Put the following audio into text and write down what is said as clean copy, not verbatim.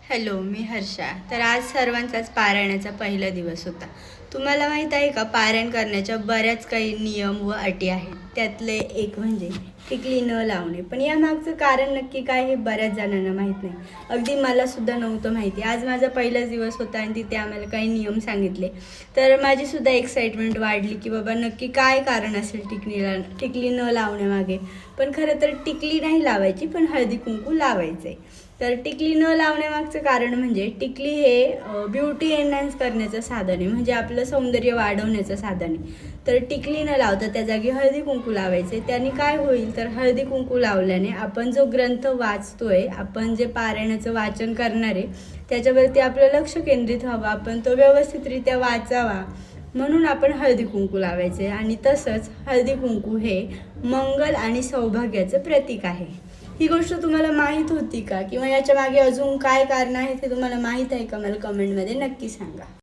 Hello, मी हर्षा. तर आज सर्वांचाच पारायणाचा पहिला दिवस होता. तुम्हाला माहीत आहे का, पारायण करण्याच्या बऱ्याच काही नियम व अटी आहेत. त्यातले एक म्हणजे टिकली न लावणे. पण यामागचं कारण नक्की काय हे बऱ्याच जणांना माहीत नाही. अगदी मला सुद्धा नव्हतं माहिती. आज माझा पहिलाच दिवस होता आणि तिथे आम्हाला काही नियम सांगितले. तर माझी सुद्धा एक्साइटमेंट वाढली की बाबा नक्की काय कारण असेल टिकली न लावण्यामागे. पण खरं तर टिकली नाही लावायची, पण हळदी कुंकू लावायचं आहे. तर टिकली न लावण्यामागचं कारण म्हणजे टिकली हे ब्युटी एनहान्स करण्याचं साधन आहे, म्हणजे आपलं सौंदर्य वाढवण्याचं साधन आहे. तर टिकली न लावता त्या जागी हळदी कुंकू लावायचे. त्याने काय होईल, तर हळदी कुंकू लावल्याने आपण जो ग्रंथ वाचतोय, आपण जे पारायणाचं वाचन करणार आहे त्याच्यावरती आपलं लक्ष केंद्रित व्हावं, आपण तो व्यवस्थितरित्या वाचावा, म्हणून आपण हळदी कुंकू लावायचे. आणि तसंच हळदी कुंकू हे मंगल आणि सौभाग्याचं प्रतीक आहे. ही गोष्ट तुम्हाला माहीत होती का, किंवा याच्या मागे अजून काय कारण आहे ते तुम्हाला माहीत आहे का? मला कमेंटमध्ये नक्की सांगा.